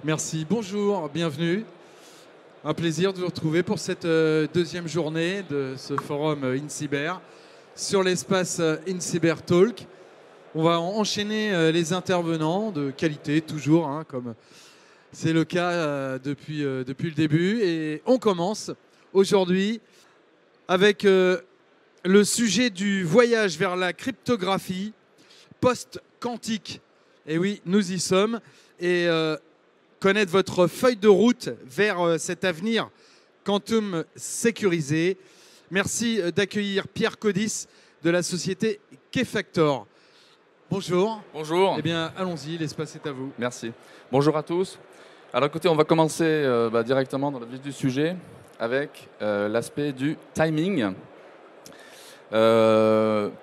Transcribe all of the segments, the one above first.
Merci, bonjour, bienvenue. Un plaisir de vous retrouver pour cette deuxième journée de ce forum InCyber sur l'espace InCyber Talk. On va enchaîner les intervenants de qualité, toujours, hein, comme c'est le cas depuis le début. Et on commence aujourd'hui avec le sujet du voyage vers la cryptographie post-quantique. Et oui, nous y sommes. Et connaître votre feuille de route vers cet avenir quantum sécurisé. Merci d'accueillir Pierre Codis de la société Keyfactor. Bonjour. Bonjour. Eh bien, allons-y, l'espace est à vous. Merci. Bonjour à tous. Alors écoutez, on va commencer directement dans le vif du sujet avec l'aspect du timing.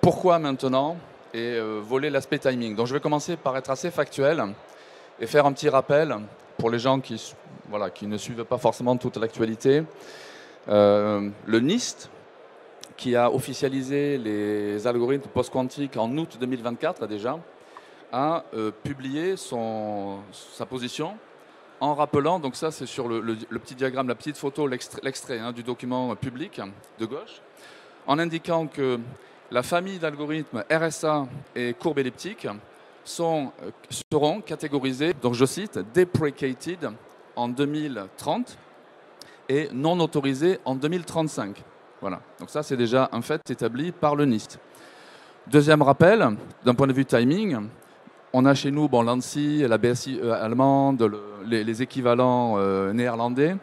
Pourquoi maintenant et voler l'aspect timing. Donc je vais commencer par être assez factuel et faire un petit rappel pour les gens qui ne suivent pas forcément toute l'actualité. Le NIST, qui a officialisé les algorithmes post-quantiques en août 2024 déjà, a publié sa position en rappelant, donc ça c'est sur le petit diagramme, la petite photo, l'extrait du document public de gauche, en indiquant que la famille d'algorithmes RSA et courbe elliptique seront catégorisés, donc je cite, deprecated en 2030 et non autorisés en 2035. Voilà, donc ça c'est déjà un fait établi par le NIST. Deuxième rappel, d'un point de vue timing, on a chez nous l'ANSSI, la BSI allemande, les équivalents néerlandais,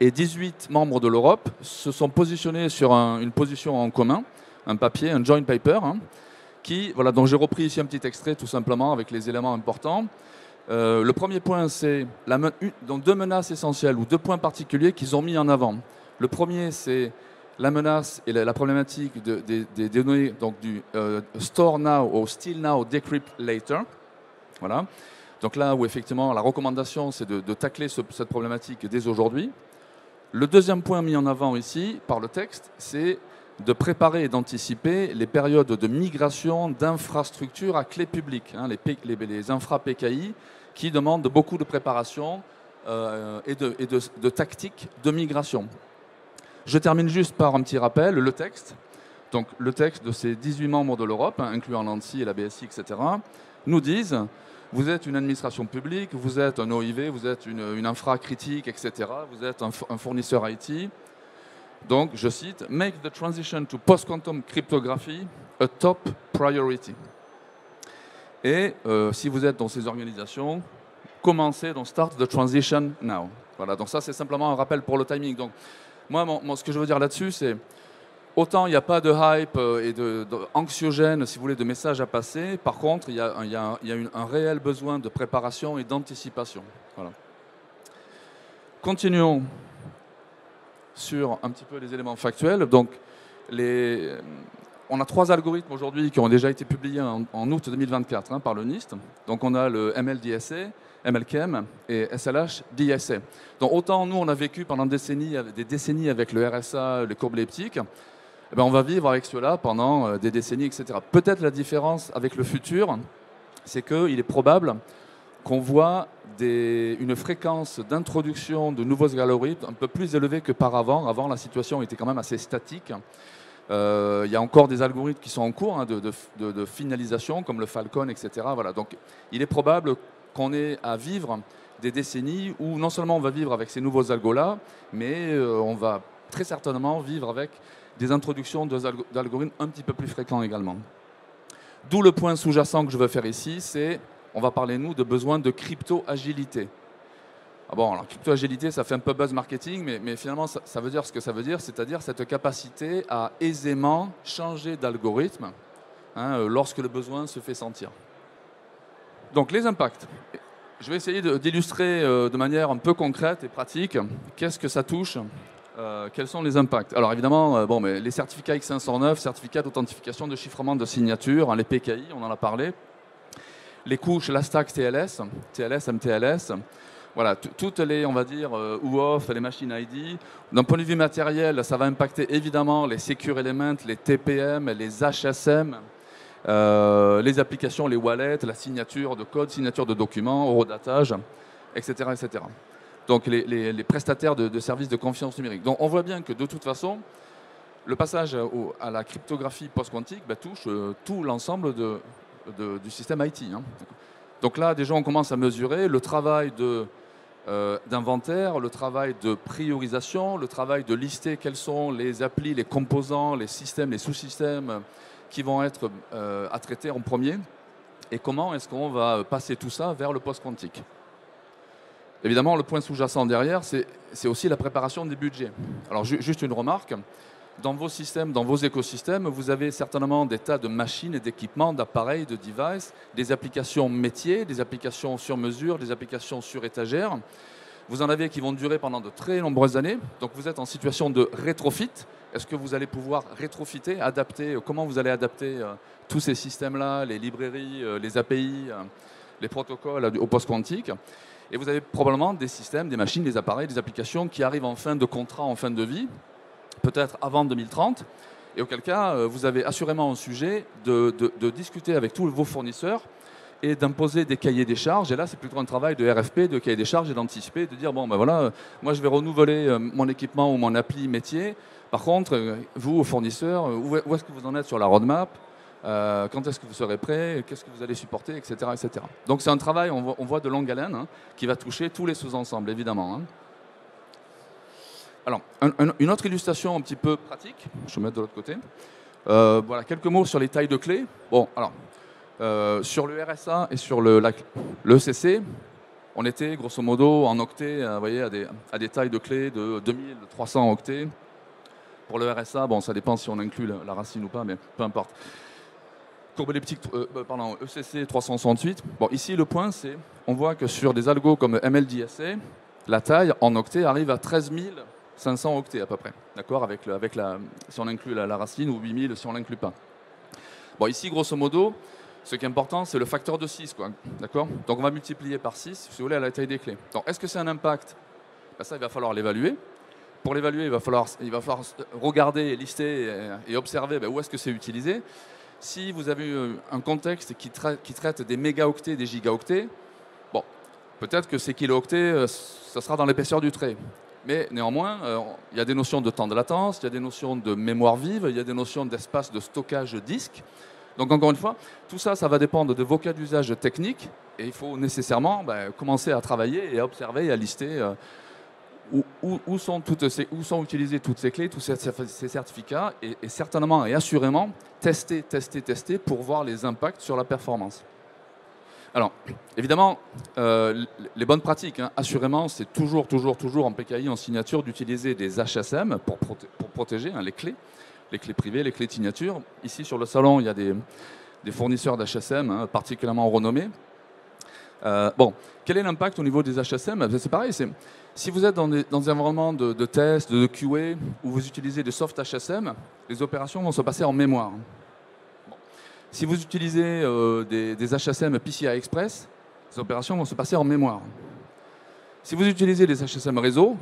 et 18 membres de l'Europe se sont positionnés sur une position en commun, un papier, un joint paper, dont j'ai repris ici un petit extrait tout simplement avec les éléments importants. Le premier point, c'est deux menaces essentielles ou deux points particuliers qu'ils ont mis en avant. Le premier, c'est la menace et la problématique des données donc du store now ou still now, decrypt later. Voilà. Donc là où effectivement la recommandation, c'est de tacler cette problématique dès aujourd'hui. Le deuxième point mis en avant ici par le texte, c'est de préparer et d'anticiper les périodes de migration d'infrastructures à clé publique, les infra PKI, qui demandent beaucoup de préparation et de tactique de migration. Je termine juste par un petit rappel, le texte. Donc le texte de ces 18 membres de l'Europe, incluant l'ANSSI et la BSI, etc., nous disent vous êtes une administration publique, vous êtes un OIV, vous êtes une infra critique, etc., vous êtes un fournisseur IT. Donc, je cite, « Make the transition to post-quantum cryptography a top priority ». Et si vous êtes dans ces organisations, commencez, donc start the transition now. Voilà, donc ça c'est simplement un rappel pour le timing. Donc, moi, ce que je veux dire là-dessus, c'est autant il n'y a pas de hype et de anxiogène, si vous voulez, de messages à passer. Par contre, il y a un réel besoin de préparation et d'anticipation. Voilà. Continuons sur un petit peu les éléments factuels. Donc, on a 3 algorithmes aujourd'hui qui ont déjà été publiés en août 2024 par le NIST. Donc, on a le MLDSA, MLChem et SLH-DSA. Donc, autant nous, on a vécu pendant des décennies avec le RSA, les courbes elliptiques, on va vivre avec cela pendant des décennies, etc. Peut-être la différence avec le futur, c'est qu'il est probable qu'on voit une fréquence d'introduction de nouveaux algorithmes un peu plus élevée que par avant. Avant, la situation était quand même assez statique. Il y a encore des algorithmes qui sont en cours de finalisation, comme le Falcon, etc. Voilà. Donc, il est probable qu'on ait à vivre des décennies où non seulement on va vivre avec ces nouveaux algos-là, mais on va très certainement vivre avec des introductions d'algorithmes un petit peu plus fréquents également. D'où le point sous-jacent que je veux faire ici, c'est on va parler, nous, de besoin de crypto-agilité. Alors crypto-agilité, ça fait un peu buzz marketing, mais finalement, ça veut dire ce que ça veut dire, c'est-à-dire cette capacité à aisément changer d'algorithme lorsque le besoin se fait sentir. Donc, les impacts. Je vais essayer d'illustrer de manière un peu concrète et pratique qu'est-ce que ça touche, quels sont les impacts. Alors, évidemment, mais les certificats X509, certificats d'authentification de chiffrement de signature, les PKI, on en a parlé. Les couches, la stack TLS, MTLS, voilà, toutes les, on va dire, OAuth, les machines ID. D'un point de vue matériel, ça va impacter évidemment les Secure Elements, les TPM, les HSM, les applications, les wallets, la signature de code, signature de documents, horodatage. etc., etc. Donc les prestataires de services de confiance numérique. Donc on voit bien que de toute façon, le passage à la cryptographie post-quantique touche tout l'ensemble du système IT. Hein. Donc là, déjà, on commence à mesurer le travail d'inventaire, le travail de priorisation, le travail de lister quels sont les applis, les composants, les systèmes, les sous-systèmes qui vont être à traiter en premier, et comment est-ce qu'on va passer tout ça vers le post-quantique. Évidemment, le point sous-jacent derrière, c'est aussi la préparation des budgets. Alors, juste une remarque. Dans vos systèmes, dans vos écosystèmes, vous avez certainement des tas de machines et d'équipements, d'appareils, de devices, des applications métiers, des applications sur mesure, des applications sur étagère. Vous en avez qui vont durer pendant de très nombreuses années. Donc vous êtes en situation de rétrofit. Est-ce que vous allez pouvoir rétrofiter, adapter, comment vous allez adapter tous ces systèmes-là, les librairies, les API, les protocoles au post-quantique? Et vous avez probablement des systèmes, des machines, des appareils, des applications qui arrivent en fin de contrat, en fin de vie, peut-être avant 2030, et auquel cas, vous avez assurément un sujet de discuter avec tous vos fournisseurs et d'imposer des cahiers des charges. Et là, c'est plutôt un travail de RFP, de cahier des charges et d'anticiper, de dire, bon, ben voilà, moi, je vais renouveler mon équipement ou mon appli métier. Par contre, vous, fournisseurs, où est-ce que vous en êtes sur la roadmap? Quand est-ce que vous serez prêt? Qu'est-ce que vous allez supporter, etc., etc. Donc, c'est un travail, on voit de longue haleine, hein, qui va toucher tous les sous-ensembles, évidemment. Hein. Alors, une autre illustration un petit peu pratique, je vais mettre de l'autre côté. Voilà, quelques mots sur les tailles de clés. Bon, alors, sur le RSA et sur le ECC, on était grosso modo en octets, vous voyez, à des tailles de clés de 2300 octets. Pour le RSA, bon, ça dépend si on inclut la racine ou pas, mais peu importe. Courbe elliptique, ECC 368. Bon, ici, le point, c'est, on voit que sur des algos comme MLDSA, la taille en octets arrive à 13 500 octets à peu près, d'accord, si on inclut la racine, ou 8000 si on ne l'inclut pas. Bon, ici, grosso modo, ce qui est important, c'est le facteur de 6, quoi, d'accord. Donc, on va multiplier par 6, si vous voulez, à la taille des clés. Donc, est-ce que c'est un impact? Ben, ça, il va falloir l'évaluer. Pour l'évaluer, il va falloir regarder, lister et observer où est-ce que c'est utilisé. Si vous avez un contexte qui traite des mégaoctets, des gigaoctets, bon, peut-être que ces kilooctets, ça sera dans l'épaisseur du trait. Mais néanmoins, il y a des notions de temps de latence, il y a des notions de mémoire vive, il y a des notions d'espace de stockage disque. Donc encore une fois, tout ça, ça va dépendre de vos cas d'usage techniques, et il faut nécessairement commencer à travailler et à observer et à lister où sont utilisées toutes ces clés, tous ces certificats, et certainement et assurément tester pour voir les impacts sur la performance. Alors, évidemment, les bonnes pratiques, hein, assurément, c'est toujours en PKI, en signature, d'utiliser des HSM pour protéger les clés privées, les clés de signature. Ici, sur le salon, il y a des fournisseurs d'HSM, hein, particulièrement renommés. Bon, quel est l'impact au niveau des HSM? C'est pareil, si vous êtes dans des environnements de test, de QA, où vous utilisez des soft HSM, les opérations vont se passer en mémoire. Si vous utilisez des HSM PCI Express, les opérations vont se passer en mémoire. Si vous utilisez des HSM réseau,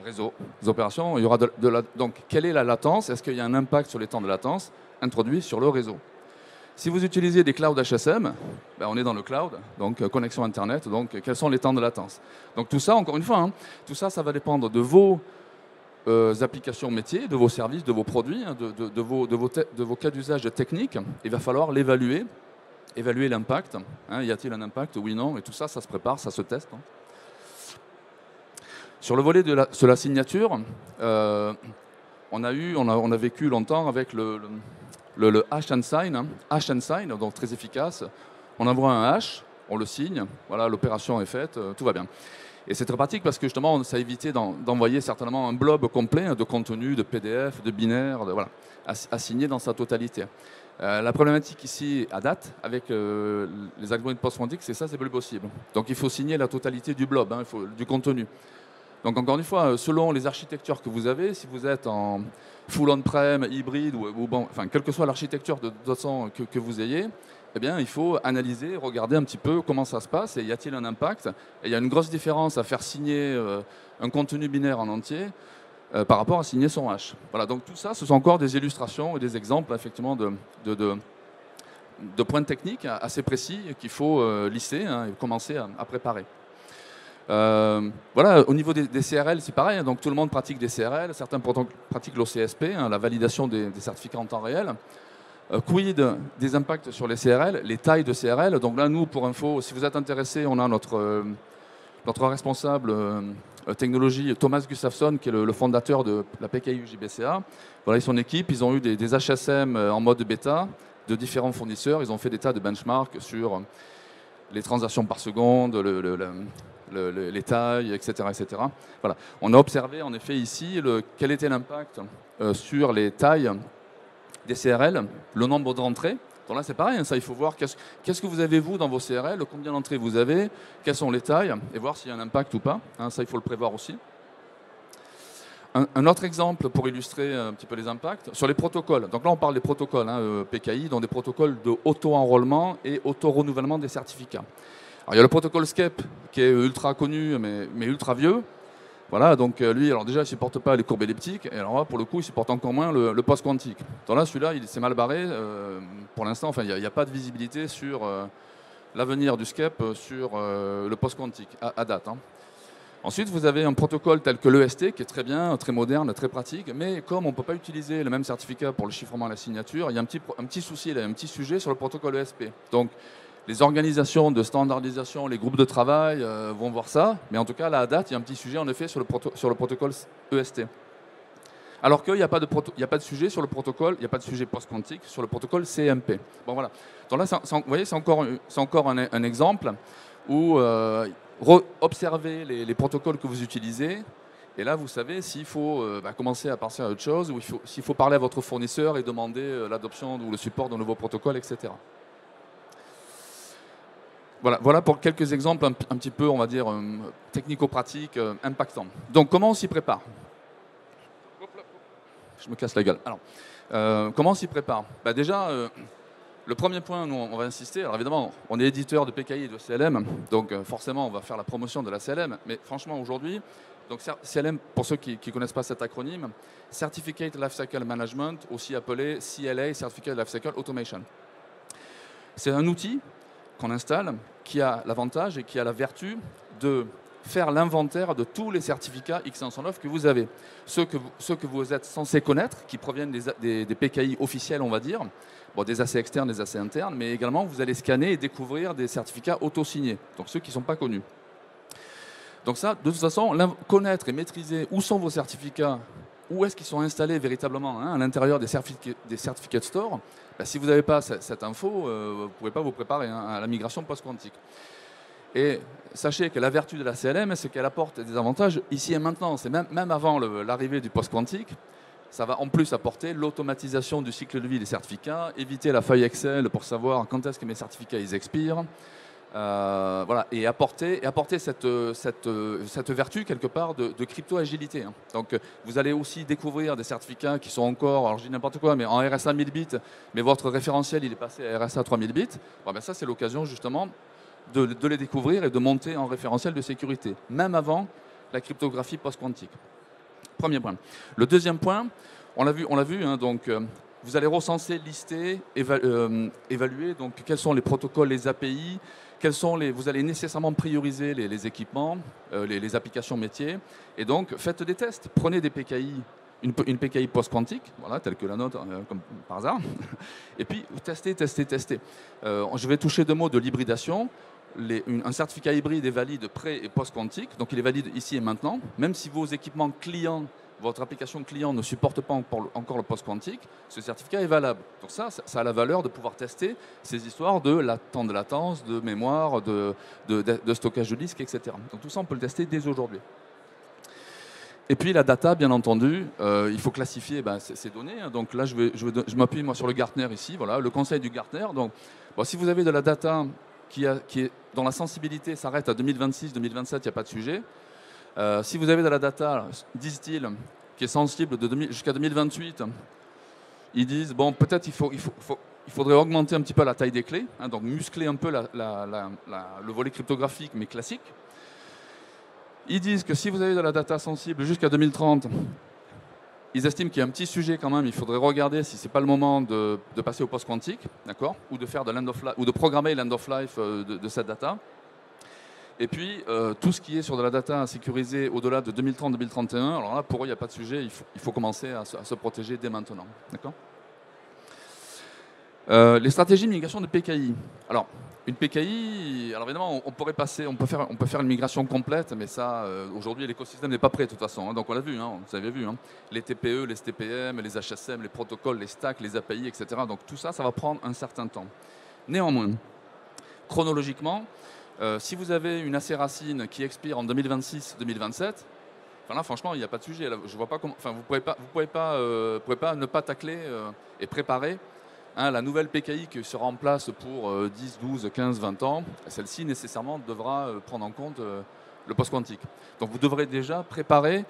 les opérations, il y aura donc, quelle est la latence? Est-ce qu'il y a un impact sur les temps de latence introduits sur le réseau? Si vous utilisez des clouds HSM, on est dans le cloud, donc connexion Internet, donc quels sont les temps de latence? Donc tout ça, encore une fois, hein, tout ça, ça va dépendre de vos applications métiers, de vos services, de vos produits, hein, de vos cas d'usage techniques. Il va falloir l'évaluer, évaluer l'impact. Hein, y a-t-il un impact? Oui, non. Et tout ça, ça se prépare, ça se teste. Hein. Sur le volet de la signature, on a vécu longtemps avec le hash and sign. Hein. Hash and sign, donc très efficace. On envoie un hash, on le signe, voilà, l'opération est faite, tout va bien. Et c'est très pratique parce que justement, ça évitait d'envoyer certainement un blob complet de contenu, de PDF, de binaire, voilà, à signer dans sa totalité. La problématique ici, à date, avec les algorithmes post-quantiques, c'est plus possible. Donc il faut signer la totalité du blob, hein, du contenu. Donc encore une fois, selon les architectures que vous avez, si vous êtes en full on-prem, hybride, ou bon, enfin, quelle que soit l'architecture de toute façon que vous ayez, eh bien, il faut analyser, regarder un petit peu comment ça se passe et y a-t-il un impact. Et il y a une grosse différence à faire signer un contenu binaire en entier par rapport à signer son hash. Voilà, donc tout ça, ce sont encore des illustrations et des exemples effectivement de points techniques assez précis qu'il faut lister, hein, et commencer à préparer. Voilà, au niveau des CRL, c'est pareil. Donc tout le monde pratique des CRL. Certains pratiquent l'OCSP, la validation des certificats en temps réel. Quid des impacts sur les CRL, les tailles de CRL. Donc là, nous, pour info, si vous êtes intéressé, on a notre responsable technologie, Thomas Gustafsson, qui est le fondateur de la PKI JBCA. Voilà, et son équipe, ils ont eu des HSM en mode bêta de différents fournisseurs. Ils ont fait des tas de benchmarks sur les transactions par seconde, les tailles, etc., etc. Voilà. On a observé en effet ici quel était l'impact sur les tailles des CRL, le nombre d'entrées. Donc là c'est pareil, hein, ça il faut voir qu'est-ce que vous avez vous dans vos CRL, combien d'entrées vous avez, quelles sont les tailles, et voir s'il y a un impact ou pas. Hein, ça il faut le prévoir aussi. Un autre exemple pour illustrer un petit peu les impacts, sur les protocoles. Donc là on parle des protocoles PKI, donc des protocoles de auto-enrôlement et auto-renouvellement des certificats. Alors il y a le protocole SCEP qui est ultra connu mais ultra vieux. Voilà, donc lui, alors déjà, il ne supporte pas les courbes elliptiques, et alors là, pour le coup, il supporte encore moins le post-quantique. Donc là, celui-là, il s'est mal barré. Pour l'instant, enfin, il n'y a pas de visibilité sur l'avenir du SCEP sur le post-quantique, à date. Hein. Ensuite, vous avez un protocole tel que l'EST, qui est très bien, très moderne, très pratique, mais comme on ne peut pas utiliser le même certificat pour le chiffrement et la signature, il y a un petit souci, un petit sujet sur le protocole ESP. Donc, les organisations de standardisation, les groupes de travail vont voir ça, mais en tout cas, là, à date, il y a un petit sujet en effet sur le protocole EST. Alors qu'il n'y a pas de sujet sur le protocole, il n'y a pas de sujet post-quantique sur le protocole CMP. Bon, voilà. Donc là, vous voyez, c'est encore un exemple où observez les protocoles que vous utilisez, et là, vous savez s'il faut commencer à penser à autre chose, ou s'il faut parler à votre fournisseur et demander l'adoption ou le support de nouveaux protocoles, etc. Voilà pour quelques exemples un petit peu, on va dire, technico-pratiques, impactants. Donc, comment on s'y prépare? Je me casse la gueule. Alors, comment on s'y prépare? Déjà, le premier point, nous, on va insister. Alors, évidemment, on est éditeur de PKI et de CLM, donc forcément, on va faire la promotion de la CLM. Mais franchement, aujourd'hui, donc CLM, pour ceux qui ne connaissent pas cet acronyme, Certificate Lifecycle Management, aussi appelé CLA, Certificate Lifecycle Automation. C'est un outil qu'on installe, qui a l'avantage et qui a la vertu de faire l'inventaire de tous les certificats X509 que vous avez. Ceux que vous êtes censés connaître, qui proviennent des PKI officiels, on va dire, bon, des AC externes, des AC internes, mais également vous allez scanner et découvrir des certificats auto-signés, donc ceux qui ne sont pas connus. Donc ça, de toute façon, connaître et maîtriser où sont vos certificats, où est-ce qu'ils sont installés véritablement à l'intérieur des certificate stores. Si vous n'avez pas cette info, vous ne pouvez pas vous préparer à la migration post-quantique. Et sachez que la vertu de la CLM, c'est qu'elle apporte des avantages ici et maintenant. C'est même avant l'arrivée du post-quantique, ça va en plus apporter l'automatisation du cycle de vie des certificats, éviter la feuille Excel pour savoir quand est-ce que mes certificats ils expirent. Voilà, et apporter cette vertu quelque part de crypto-agilité. Hein. Donc vous allez aussi découvrir des certificats qui sont encore, alors je dis n'importe quoi, mais en RSA 1000 bits, mais votre référentiel il est passé à RSA 3000 bits. Bon, ça c'est l'occasion justement de les découvrir et de monter en référentiel de sécurité, même avant la cryptographie post-quantique. Premier point. Le deuxième point, on l'a vu hein, donc vous allez recenser, lister, évaluer donc quels sont les protocoles, les API, vous allez nécessairement prioriser les équipements, les applications métiers, et donc faites des tests. Prenez des PKI, une PKI post-quantique, voilà, telle que la nôtre, comme par hasard, et puis testez. Je vais toucher deux mots de l'hybridation. Un certificat hybride est valide pré- et post-quantique, donc il est valide ici et maintenant, même si vos équipements clients, votre application client ne supporte pas encore le post-quantique, ce certificat est valable. Donc ça a la valeur de pouvoir tester ces histoires de temps de latence, de mémoire, de stockage de disque, etc. Donc tout ça, on peut le tester dès aujourd'hui. Et puis la data, bien entendu, il faut classifier ces données. Donc là, je m'appuie moi sur le Gartner ici, voilà, le conseil du Gartner. Donc, si vous avez de la data dont la sensibilité s'arrête à 2026, 2027, il n'y a pas de sujet. Si vous avez de la data, disent-ils, qui est sensible jusqu'à 2028, ils disent, bon, peut-être il faudrait augmenter un petit peu la taille des clés, hein, donc muscler un peu le volet cryptographique, mais classique. Ils disent que si vous avez de la data sensible jusqu'à 2030, ils estiment qu'il y a un petit sujet quand même, il faudrait regarder si ce n'est pas le moment de passer au post-quantique, d'accord, ou de faire ou de programmer l'end of life de cette data. Et puis, tout ce qui est sur de la data sécurisée au-delà de 2030-2031, alors là, pour eux, il n'y a pas de sujet, il faut commencer à se protéger dès maintenant. D'accord ? Les stratégies de migration de PKI. Alors, une PKI, alors évidemment, on peut faire une migration complète, mais ça, aujourd'hui, l'écosystème n'est pas prêt de toute façon. Hein, donc on l'a vu, hein, vous avez vu, hein, les TPE, les STPM, les HSM, les protocoles, les stacks, les API, etc. Donc tout ça, ça va prendre un certain temps. Néanmoins, chronologiquement, si vous avez une AC racine qui expire en 2026-2027, enfin là, franchement, il n'y a pas de sujet. Là, je vois pas comment. Enfin, vous pouvez pas ne pas tacler et préparer. Hein, la nouvelle PKI qui sera en place pour 10, 12, 15, 20 ans, celle-ci nécessairement devra prendre en compte le post-quantique. Donc vous devrez déjà préparer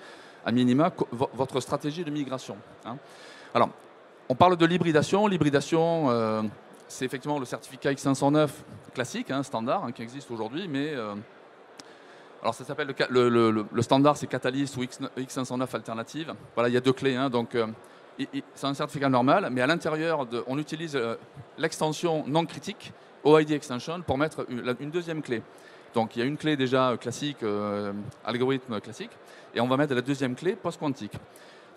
à minima votre stratégie de migration. Hein. Alors, on parle de l'hybridation. L'hybridation, c'est effectivement le certificat X509 classique, hein, standard, hein, qui existe aujourd'hui, mais alors ça s'appelle le standard, c'est Catalyst ou X509 alternative. Voilà, il y a deux clés, hein, donc c'est un certificat normal, mais à l'intérieur, on utilise l'extension non critique, OID Extension, pour mettre une deuxième clé. Donc il y a une clé déjà classique, algorithme classique, et on va mettre la deuxième clé post-quantique.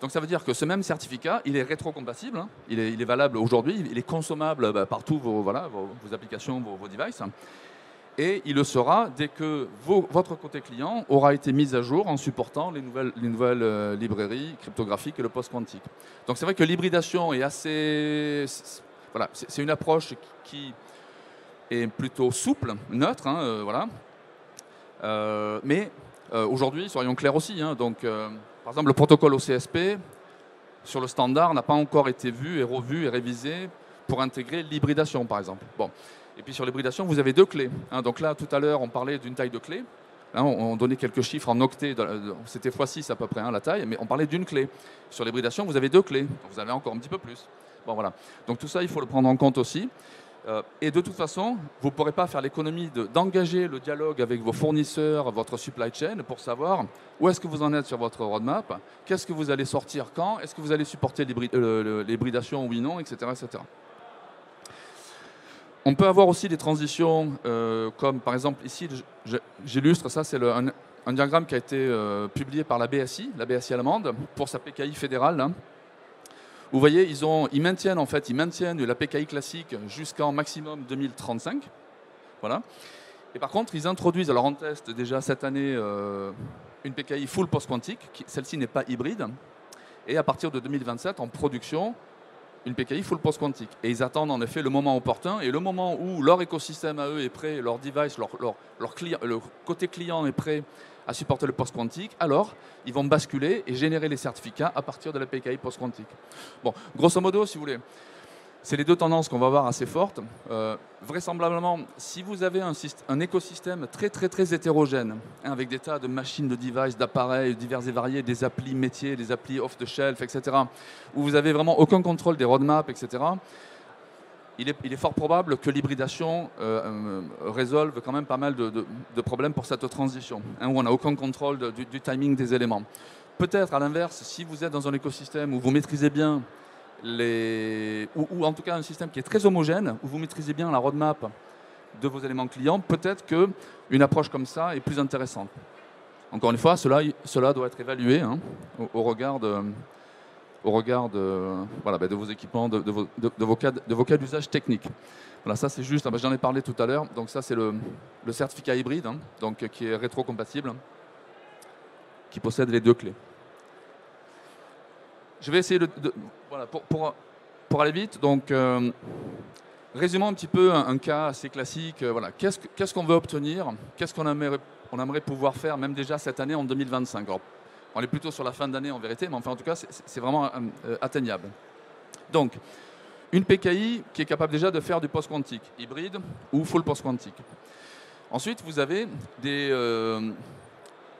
Donc ça veut dire que ce même certificat, il est rétrocompatible, hein, il est valable aujourd'hui, il est consommable par tous vos applications, vos devices. Et il le sera dès que votre côté client aura été mis à jour en supportant les nouvelles librairies cryptographiques et le post-quantique. Donc c'est vrai que l'hybridation est assez... Voilà, c'est une approche qui est plutôt souple, neutre, hein, voilà. Mais aujourd'hui, soyons clairs aussi, hein, donc, par exemple, le protocole OCSP sur le standard n'a pas encore été vu et revu et révisé pour intégrer l'hybridation, par exemple. Bon. Et puis sur l'hybridation, vous avez deux clés. Hein, donc là, tout à l'heure, on parlait d'une taille de clé. Là, on donnait quelques chiffres en octets. C'était x6 à peu près, hein, la taille. Mais on parlait d'une clé. Sur l'hybridation, vous avez deux clés. Donc vous avez encore un petit peu plus. Bon, voilà. Donc tout ça, il faut le prendre en compte aussi. Et de toute façon, vous ne pourrez pas faire l'économie d'engager le dialogue avec vos fournisseurs, votre supply chain, pour savoir où est-ce que vous en êtes sur votre roadmap, qu'est-ce que vous allez sortir quand, est-ce que vous allez supporter l'hybridation, oui, non, etc., etc. On peut avoir aussi des transitions, comme par exemple ici, j'illustre ça, c'est un diagramme qui a été publié par la BSI allemande, pour sa PKI fédérale. Hein. Vous voyez, ils maintiennent la PKI classique jusqu'en maximum 2035. Voilà. Et par contre, ils introduisent, alors on teste déjà cette année une PKI full post-quantique, celle-ci n'est pas hybride, et à partir de 2027, en production, une PKI full post-quantique. Et ils attendent en effet le moment opportun et le moment où leur écosystème à eux est prêt, leur device, leur côté client est prêt à supporter le post-quantique, alors ils vont basculer et générer les certificats à partir de la PKI post-quantique. Bon, grosso modo, si vous voulez, c'est les deux tendances qu'on va voir assez fortes. Vraisemblablement, si vous avez un écosystème très très très hétérogène, hein, avec des tas de machines, de devices, d'appareils divers et variés, des applis métiers, des applis off-the-shelf, etc., où vous n'avez vraiment aucun contrôle des roadmaps, etc., il est fort probable que l'hybridation résolve quand même pas mal de problèmes pour cette transition, hein, où on n'a aucun contrôle du timing des éléments. Peut-être à l'inverse, si vous êtes dans un écosystème où vous maîtrisez bien ou en tout cas un système qui est très homogène, où vous maîtrisez bien la roadmap de vos éléments clients, peut-être qu'une approche comme ça est plus intéressante. Encore une fois, cela doit être évalué, hein, au regard de vos équipements, de vos cas d'usage technique. Voilà, ça c'est juste, j'en ai parlé tout à l'heure, donc ça c'est le certificat hybride, hein, donc, qui est rétrocompatible, qui possède les deux clés. Je vais essayer voilà, pour aller vite, donc résumons un petit peu un cas assez classique. Voilà. Qu'est-ce qu'on veut obtenir? Qu'est-ce qu'on aimerait pouvoir faire, même déjà cette année en 2025? Alors, on est plutôt sur la fin d'année en vérité, mais enfin en tout cas c'est vraiment atteignable. Donc, une PKI qui est capable déjà de faire du post-quantique, hybride ou full post-quantique. Ensuite, vous avez des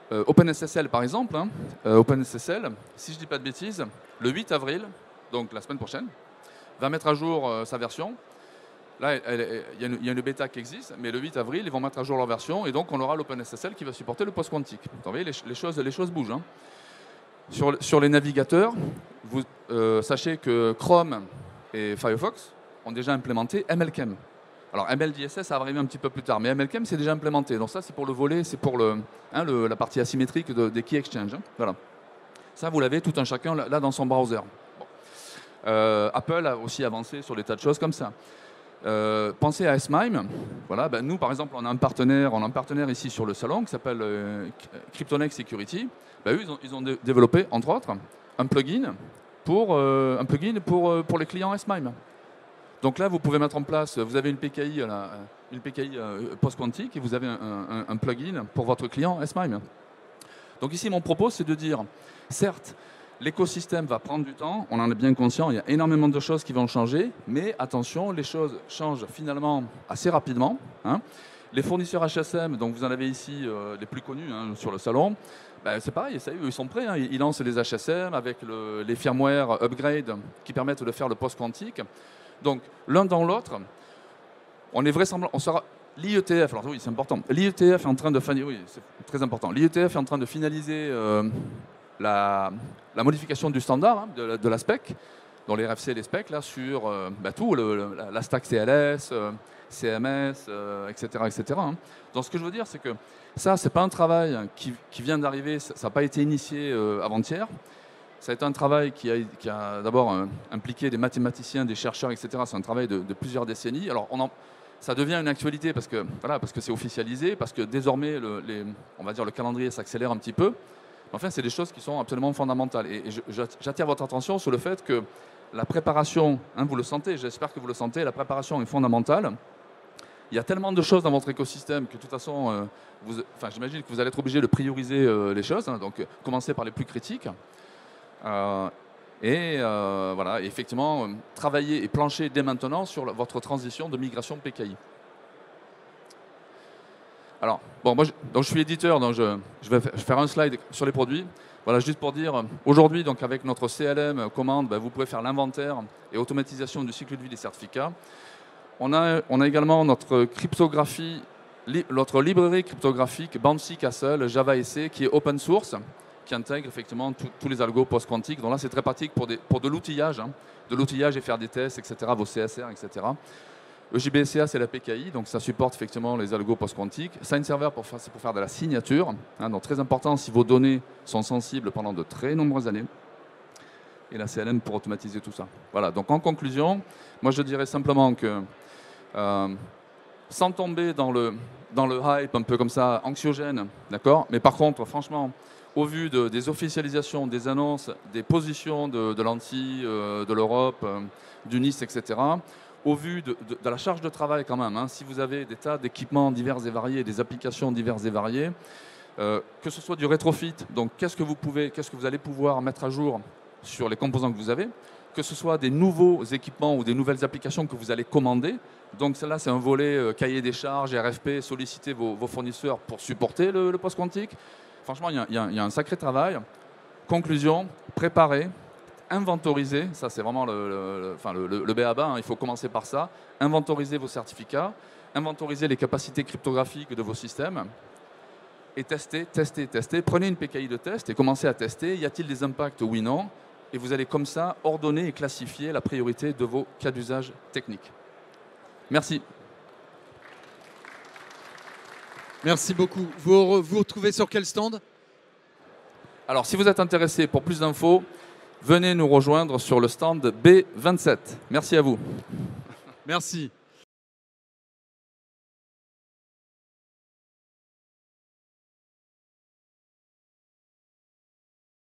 OpenSSL par exemple. Hein. OpenSSL, si je ne dis pas de bêtises, le 8 avril, donc la semaine prochaine, va mettre à jour sa version. Là, il y a une bêta qui existe, mais le 8 avril, ils vont mettre à jour leur version, et donc on aura l'OpenSSL qui va supporter le post-quantique. Vous voyez, les choses bougent. Hein. Sur les navigateurs, sachez que Chrome et Firefox ont déjà implémenté MLChem. Alors MLDSS, ça va arriver un petit peu plus tard, mais MLChem, c'est déjà implémenté. Donc ça, c'est pour le volet, c'est pour la partie asymétrique des Key Exchange. Voilà. Ça, vous l'avez tout un chacun là dans son browser. Bon. Apple a aussi avancé sur des tas de choses comme ça. Pensez à S-MIME. Voilà, ben nous, par exemple, on a un partenaire ici sur le salon qui s'appelle CryptoNext Security. Ben, eux, ils ont développé, entre autres, un plugin pour les clients S-MIME. Donc là, vous pouvez mettre en place, vous avez une PKI post-quantique et vous avez un plugin pour votre client S-MIME. Donc ici, mon propos, c'est de dire, certes, l'écosystème va prendre du temps, on en est bien conscient, il y a énormément de choses qui vont changer, mais attention, les choses changent finalement assez rapidement. Hein. Les fournisseurs HSM, donc vous en avez ici les plus connus sur le salon, ben c'est pareil, ça y est, ils sont prêts, hein. Ils lancent les HSM avec les firmware upgrade qui permettent de faire le post-quantique. Donc l'un dans l'autre, on sera l'IETF, alors oui c'est important, l'IETF est en train de oui, c'est très important. L'IETF est en train de finaliser la modification du standard de la spec, dans les RFC et les specs, là, sur tout, la stack CLS, CMS, etc. etc. hein. Donc ce que je veux dire, c'est que ça, c'est pas un travail qui vient d'arriver, ça n'a pas été initié avant-hier. Ça a été un travail qui a d'abord impliqué des mathématiciens, des chercheurs, etc. C'est un travail de plusieurs décennies. Alors ça devient une actualité parce que c'est officialisé, parce que désormais, on va dire, le calendrier s'accélère un petit peu. Enfin, c'est des choses qui sont absolument fondamentales. Et j'attire votre attention sur le fait que la préparation, vous le sentez, j'espère que vous le sentez, la préparation est fondamentale. Il y a tellement de choses dans votre écosystème que de toute façon, j'imagine que vous allez être obligé de prioriser les choses. Hein, donc, commencer par les plus critiques. Voilà, et effectivement, travailler et plancher dès maintenant sur votre transition de migration PKI. Alors, bon, moi, je suis éditeur, donc je vais faire un slide sur les produits. Voilà, juste pour dire, aujourd'hui, donc avec notre CLM commande, vous pouvez faire l'inventaire et automatisation du cycle de vie des certificats. On a également notre cryptographie, notre librairie cryptographique Bouncy Castle Java SE qui est open source, qui intègre effectivement tous les algos post-quantiques. Donc là, c'est très pratique pour de l'outillage, et faire des tests, etc., vos CSR, etc. EJBSA, c'est la PKI, donc ça supporte effectivement les algos post-quantiques. SignServer, c'est pour faire de la signature, donc très important si vos données sont sensibles pendant de très nombreuses années. Et la CLM pour automatiser tout ça. Voilà, donc en conclusion, moi je dirais simplement que sans tomber dans le hype un peu comme ça, anxiogène, d'accord, mais par contre, franchement, au vu des officialisations, des annonces, des positions de l'ANSSI, de l'Europe, du NIST, etc., au vu de la charge de travail quand même, si vous avez des tas d'équipements divers et variés, des applications diverses et variées, que ce soit du rétrofit, donc qu'est-ce que vous allez pouvoir mettre à jour sur les composants que vous avez, que ce soit des nouveaux équipements ou des nouvelles applications que vous allez commander. Donc celle-là, c'est un volet cahier des charges, RFP, solliciter vos fournisseurs pour supporter le post-quantique. Franchement, il y a un sacré travail. Conclusion, préparer, inventoriser, ça c'est vraiment le b.a.-ba, il faut commencer par ça, inventoriser vos certificats, inventoriser les capacités cryptographiques de vos systèmes, et tester. Prenez une PKI de test et commencez à tester. Y a-t-il des impacts, oui, non? Et vous allez comme ça ordonner et classifier la priorité de vos cas d'usage techniques. Merci. Merci beaucoup. Vous retrouvez sur quel stand? Alors, si vous êtes intéressé pour plus d'infos, venez nous rejoindre sur le stand B27. Merci à vous. Merci.